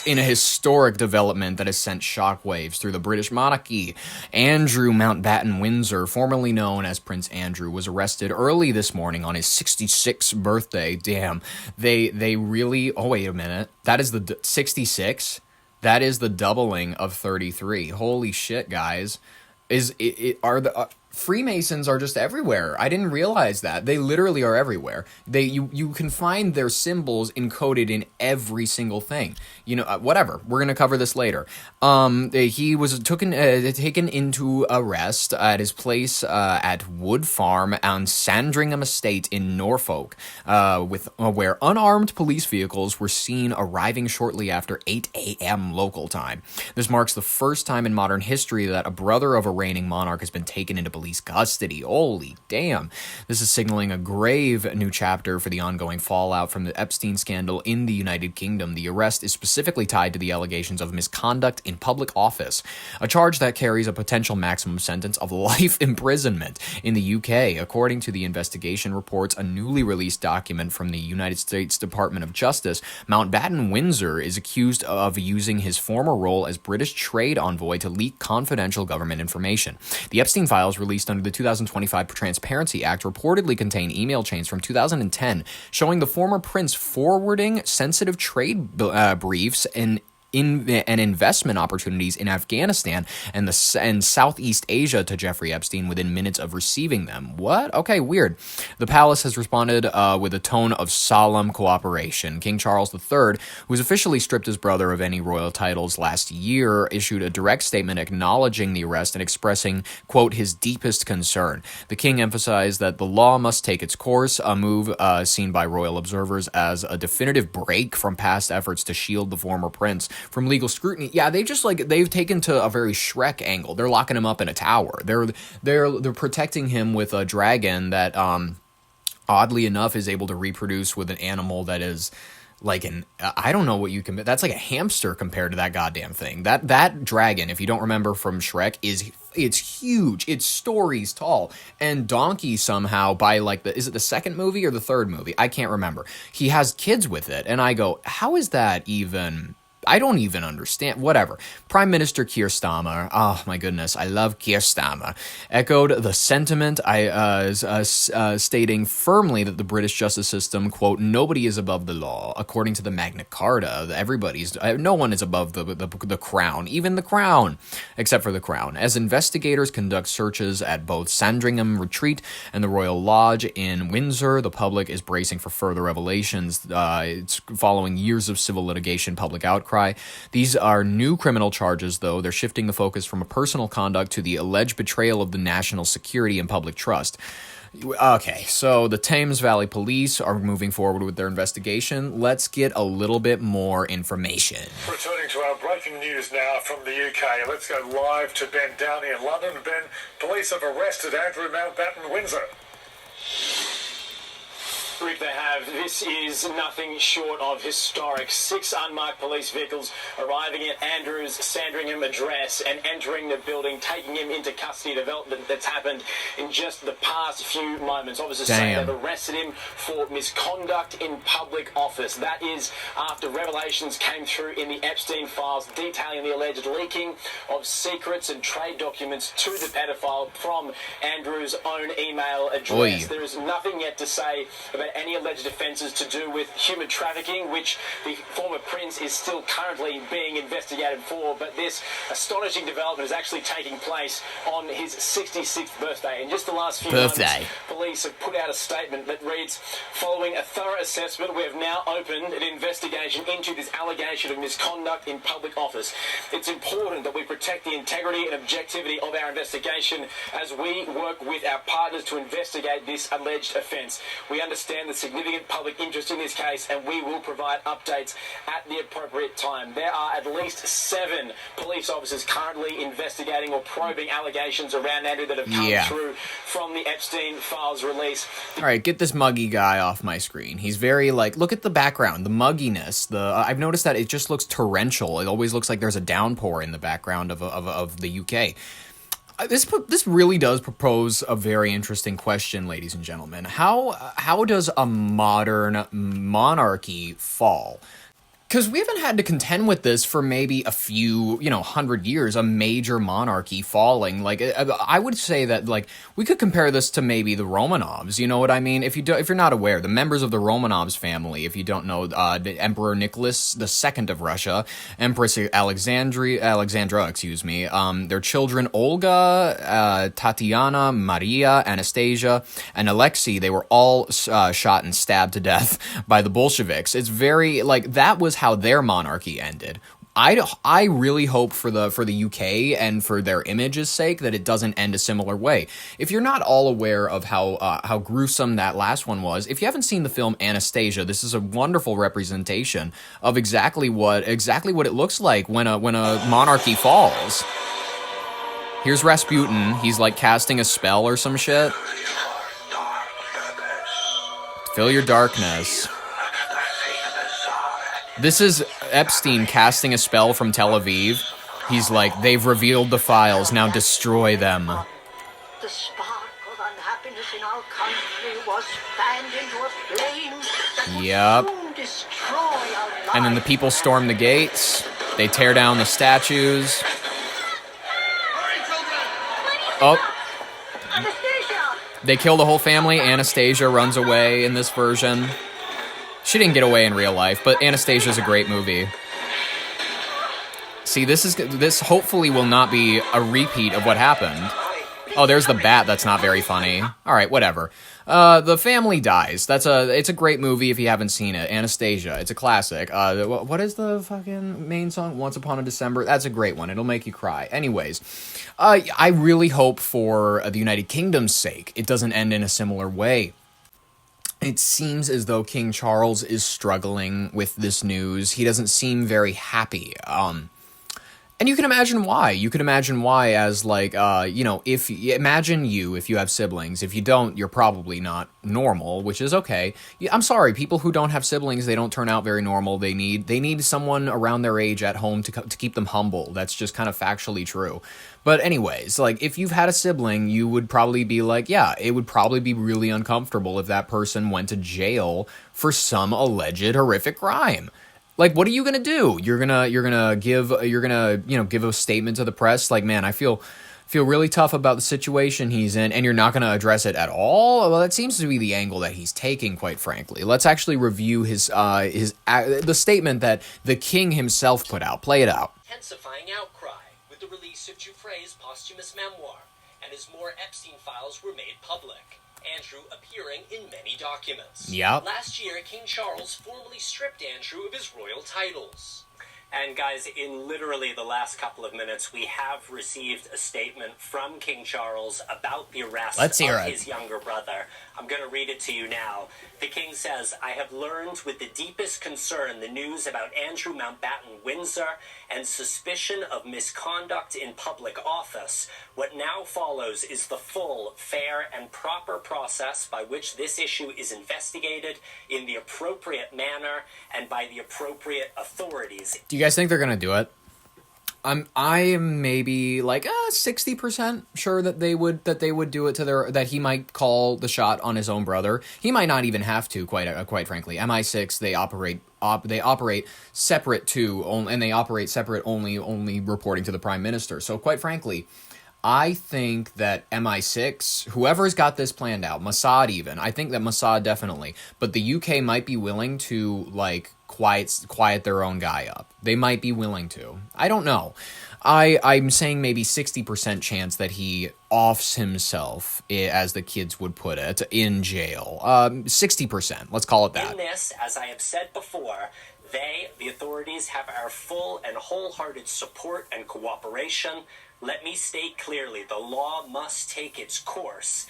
in a historic development that has sent shockwaves through the British monarchy. Andrew Mountbatten Windsor, formerly known as Prince Andrew, was arrested early this morning on his 66th birthday. Damn, they really... Oh, wait a minute. That is the 66? That is the doubling of 33. Holy shit, guys. Freemasons are just everywhere. I didn't realize that. They literally are everywhere. You can find their symbols encoded in every single thing. You know, whatever. We're going to cover this later. He was taken into arrest at his place at Wood Farm on Sandringham Estate in Norfolk, where unarmed police vehicles were seen arriving shortly after 8 a.m. local time. This marks the first time in modern history that a brother of a reigning monarch has been taken into police custody. Holy damn. This is signaling a grave new chapter for the ongoing fallout from the Epstein scandal in the United Kingdom. The arrest is specifically tied to the allegations of misconduct in public office, a charge that carries a potential maximum sentence of life imprisonment in the UK. According to the investigation reports, a newly released document from the United States Department of Justice, Mountbatten Windsor is accused of using his former role as British trade envoy to leak confidential government information. The Epstein files, released under the 2025 Transparency Act, reportedly contain email chains from 2010 showing the former prince forwarding sensitive trade briefs and investment opportunities in Afghanistan and Southeast Asia to Jeffrey Epstein within minutes of receiving them. What? Okay, weird. The palace has responded with a tone of solemn cooperation. King Charles III, who was officially stripped his brother of any royal titles last year, issued a direct statement acknowledging the arrest and expressing, quote, his deepest concern. The king emphasized that the law must take its course, a move seen by royal observers as a definitive break from past efforts to shield the former prince from legal scrutiny. Yeah, they've taken to a very Shrek angle. They're locking him up in a tower. They're protecting him with a dragon that oddly enough is able to reproduce with an animal that is like I don't know what you can, that's like a hamster compared to that goddamn thing. That dragon, if you don't remember from Shrek, it's huge. It's stories tall. And Donkey somehow, by is it the second movie or the third movie? I can't remember. He has kids with it. And I go, how is that even... I don't even understand. Whatever. Prime Minister Keir Starmer, oh my goodness, I love Keir Starmer, echoed the sentiment, stating firmly that the British justice system, quote, nobody is above the law. According to the Magna Carta, no one is above the crown, even the crown, except for the crown. As investigators conduct searches at both Sandringham Retreat and the Royal Lodge in Windsor, the public is bracing for further revelations. It's following years of civil litigation, public outcry. These are new criminal charges, though. They're shifting the focus from a personal conduct to the alleged betrayal of the national security and public trust. Okay, so the Thames Valley Police are moving forward with their investigation. Let's get a little bit more information. Returning to our breaking news now from the UK. Let's go live to Ben Downey in London. Ben, police have arrested Andrew Mountbatten Windsor. Rick, they have. This is nothing short of historic. 6 unmarked police vehicles arriving at Andrew's Sandringham address and entering the building, taking him into custody. Development that's happened in just the past few moments. Officers say they've arrested him for misconduct in public office. That is after revelations came through in the Epstein files detailing the alleged leaking of secrets and trade documents to the pedophile from Andrew's own email address. Oy. There is nothing yet to say about any alleged offences to do with human trafficking, which the former prince is still currently being investigated for. But this astonishing development is actually taking place on his 66th birthday. In just the last few months, police have put out a statement that reads, following a thorough assessment, we have now opened an investigation into this allegation of misconduct in public office. It's important that we protect the integrity and objectivity of our investigation as we work with our partners to investigate this alleged offence. We understand the significant public interest in this case, and we will provide updates at the appropriate time. There are at least 7 police officers currently investigating or probing allegations around Andrew that have come through from the Epstein files release. All right, get this muggy guy off my screen. He's very, look at the background, the mugginess. I've noticed that it just looks torrential. It always looks like there's a downpour in the background of the UK. This really does propose a very interesting question, ladies and gentlemen. How does a modern monarchy fall? because we haven't had to contend with this for maybe a few, 100 years, a major monarchy falling. Like, I would say that, like, we could compare this to maybe the Romanovs, you know what I mean? If you're not aware, the members of the Romanovs family, if you don't know, the Emperor Nicholas II of Russia, Empress Alexandra, their children Olga, Tatiana, Maria, Anastasia, and Alexei, they were all shot and stabbed to death by the Bolsheviks. It's very, like, that was how their monarchy ended. I really hope for the UK and for their image's sake that it doesn't end a similar way. If you're not all aware of how gruesome that last one was, if you haven't seen the film Anastasia, this is a wonderful representation of exactly what it looks like when a monarchy falls. Here's Rasputin. He's like casting a spell or some shit. Fill your darkness. This is Epstein casting a spell from Tel Aviv. He's like, they've revealed the files, now destroy them. The spark of unhappiness in our country was fanned into a flame that would soon destroy our lives. And then the people storm the gates. They tear down the statues. Oh. Anastasia! They kill the whole family. Anastasia runs away in this version. She didn't get away in real life, but Anastasia's a great movie. See, this hopefully will not be a repeat of what happened. Oh, there's the bat. That's not very funny. All right, whatever. The family dies. It's a great movie if you haven't seen it. Anastasia. It's a classic. What is the fucking main song? Once Upon a December. That's a great one. It'll make you cry. Anyways, I really hope for the United Kingdom's sake it doesn't end in a similar way. It seems as though King Charles is struggling with this news. He doesn't seem very happy. And you can imagine why. You can imagine why as, like, if you have siblings. If you don't, you're probably not normal, which is okay. I'm sorry, people who don't have siblings, they don't turn out very normal. They need someone around their age at home to keep them humble. That's just kind of factually true. But anyways, like, if you've had a sibling, you would probably be like, yeah, it would probably be really uncomfortable if that person went to jail for some alleged horrific crime. Like, what are you gonna do? You're gonna give a statement to the press, like, man, I feel really tough about the situation he's in, and you're not gonna address it at all? Well, that seems to be the angle that he's taking, quite frankly. Let's actually review the statement that the king himself put out. Play it out. Intensifying outcry with the release of Giuffre's posthumous memoir, and as more Epstein files were made public. Andrew appearing in many documents. Yep. Last year, King Charles formally stripped Andrew of his royal titles. And guys, in literally the last couple of minutes, we have received a statement from King Charles about the arrest of his younger brother. I'm going to read it to you now. The king says, I have learned with the deepest concern the news about Andrew Mountbatten Windsor and suspicion of misconduct in public office. What now follows is the full, fair, and proper process by which this issue is investigated in the appropriate manner and by the appropriate authorities. Do you guys think they're gonna do it? I am maybe like 60% sure that they would do it that he might call the shot on his own brother. He might not even have to, quite frankly. MI6, they operate separate too, and they operate separate only reporting to the prime minister. So quite frankly, I think that MI6, whoever's got this planned out, Mossad even, I think that Mossad definitely, but the UK might be willing to, like, quiet their own guy up. They might be willing to. I don't know. I'm saying maybe 60% chance that he offs himself, as the kids would put it, in jail. 60%, let's call it that. In this, as I have said before, the authorities, have our full and wholehearted support and cooperation. Let me state clearly, the law must take its course.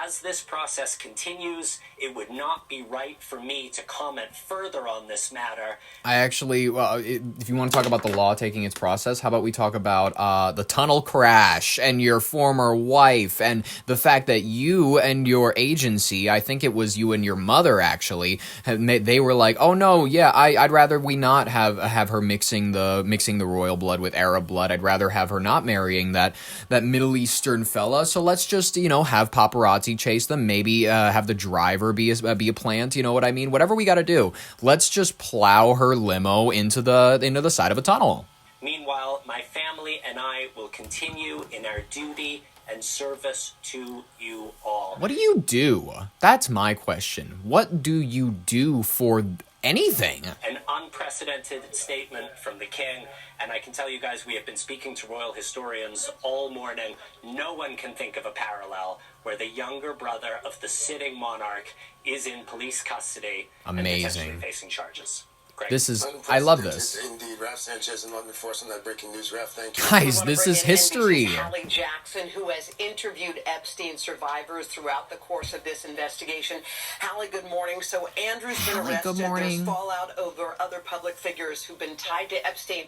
As this process continues, it would not be right for me to comment further on this matter. I actually, if you want to talk about the law taking its process, how about we talk about the tunnel crash and your former wife and the fact that you and your agency, I think it was you and your mother actually, they were like, oh no, yeah, I'd rather we not have her mixing the royal blood with Arab blood. I'd rather have her not marrying that Middle Eastern fella. So let's just, have paparazzi paparazzi chase them. Maybe have the driver be a plant. You know what I mean? Whatever we got to do. Let's just plow her limo into the side of a tunnel. Meanwhile, my family and I will continue in our duty and service to you all. What do you do? That's my question. What do you do for anything? An unprecedented statement from the king, and I can tell you guys, we have been speaking to royal historians all morning. No one can think of a parallel where the younger brother of the sitting monarch is in police custody and potentially facing charges. This is, I love this. Indeed, Raf Sanchez in London for us on that breaking news. Raf, thank you. Guys, this is history. Hallie Jackson, who has interviewed Epstein survivors throughout the course of this investigation. Hallie, good morning. So Andrew's been arrested. There's fallout over other public figures who've been tied to Epstein.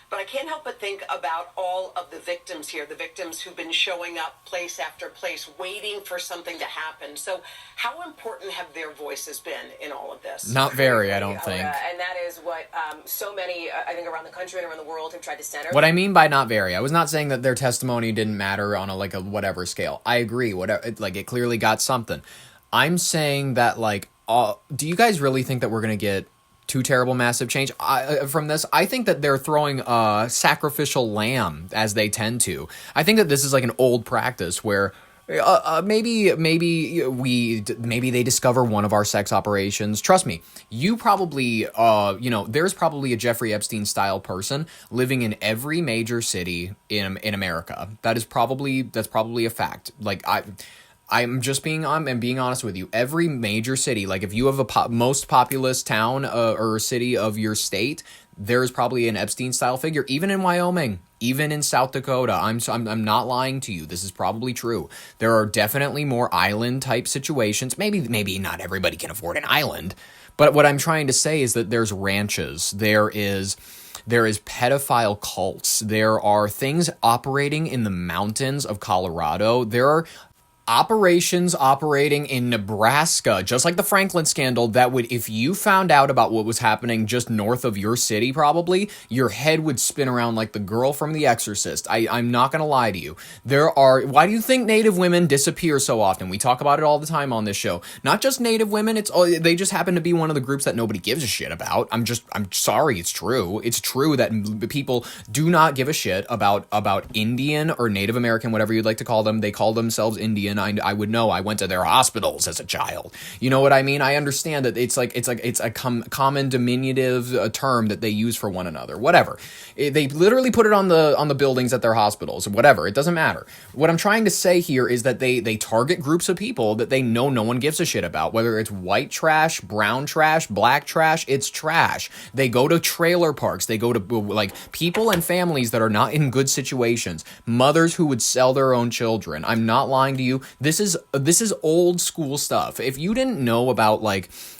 But I can't help but think about all of the victims here, the victims who've been showing up place after place, waiting for something to happen. So how important have their voices been in all of this? Not very, I don't think. And that is what so many, I think, around the country and around the world have tried to center. What I mean by not very, I was not saying that their testimony didn't matter on a whatever scale. I agree, it clearly got something. I'm saying that, do you guys really think that we're going to get too terrible massive change from this? I think that they're throwing a sacrificial lamb, as they tend to. I think that this is like an old practice where maybe they discover one of our sex operations. Trust me, you probably there's probably a Jeffrey Epstein style person living in every major city in America. That's probably a fact. I'm being honest with you. Every major city, if you have a most populous town or city of your state, there's probably an Epstein-style figure. Even in Wyoming, even in South Dakota, I'm not lying to you. This is probably true. There are definitely more island-type situations. Maybe not everybody can afford an island, but what I'm trying to say is that there's ranches. There is pedophile cults. There are things operating in the mountains of Colorado. There are operations operating in Nebraska, just like the Franklin scandal, that would, if you found out about what was happening just north of your city, probably, your head would spin around like the girl from The Exorcist. I'm not going to lie to you. Why do you think Native women disappear so often? We talk about it all the time on this show. Not just Native women, they just happen to be one of the groups that nobody gives a shit about. I'm sorry, it's true. It's true that people do not give a shit about Indian or Native American, whatever you'd like to call them. They call themselves Indian. I would know. I went to their hospitals as a child. You know what I mean? I understand that it's a common diminutive term that they use for one another. Whatever. They literally put it on the buildings at their hospitals. Whatever. It doesn't matter. What I'm trying to say here is that they target groups of people that they know no one gives a shit about. Whether it's white trash, brown trash, black trash, it's trash. They go to trailer parks. They go to people and families that are not in good situations. Mothers who would sell their own children. I'm not lying to you. This is old school stuff. If you didn't know about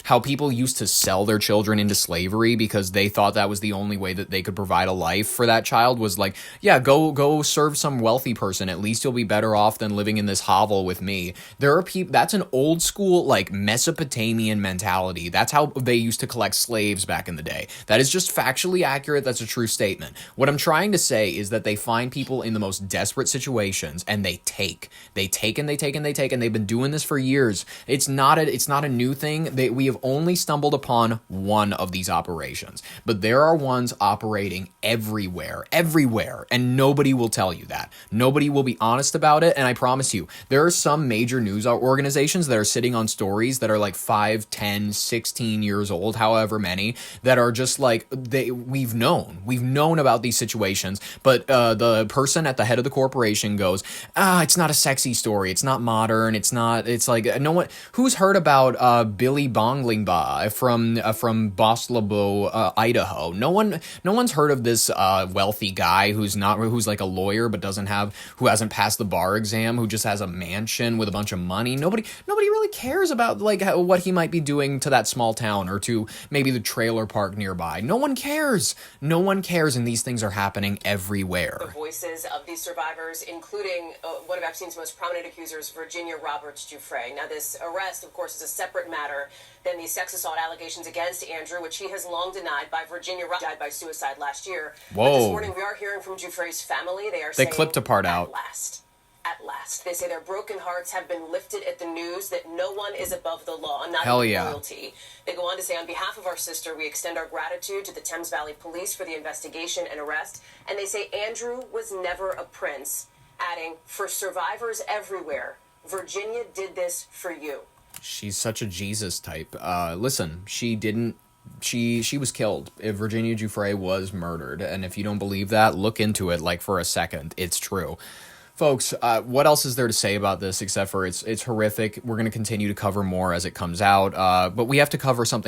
how people used to sell their children into slavery because they thought that was the only way that they could provide a life for that child, was go serve some wealthy person. At least you'll be better off than living in this hovel with me. There are people, that's an old school Mesopotamian mentality. That's how they used to collect slaves back in the day. That is just factually accurate. That's a true statement. What I'm trying to say is that they find people in the most desperate situations and they take and they've been doing this for years. It's not a new thing. We have only stumbled upon one of these operations, but there are ones operating everywhere, and nobody will tell you that. Nobody will be honest about it, and I promise you, there are some major news organizations that are sitting on stories that are 5, 10, 16 years old, however many, that are just we've known about these situations, but the person at the head of the corporation goes, it's not a sexy story. It's not modern. It's no one who's heard about Billy Bonglingba from Boslabo, Idaho. No one's heard of this wealthy guy who's a lawyer but who hasn't passed the bar exam, who just has a mansion with a bunch of money. Nobody really cares about what he might be doing to that small town or to maybe the trailer park nearby. No one cares, and these things are happening everywhere. The voices of these survivors, including one of Epstein's most prominent accusers, Virginia Roberts Giuffre. Now, this arrest, of course, is a separate matter than the sex assault allegations against Andrew, which he has long denied. By Virginia Roberts died by suicide last year. Whoa. But this morning, we are hearing from Giuffre's family. They saying clipped a part out. Last. at last. They say their broken hearts have been lifted at the news that no one is above the law, not Hell even yeah. royalty. They go on to say, on behalf of our sister, we extend our gratitude to the Thames Valley Police for the investigation and arrest. And they say Andrew was never a prince, adding, for survivors everywhere, Virginia did this for you. She's such a Jesus type. Listen, she was killed. Virginia Giuffre was murdered. And if you don't believe that, look into it like for a second. It's true. Folks, what else is there to say about this except for it's horrific. We're going to continue to cover more as it comes out. But we have to cover something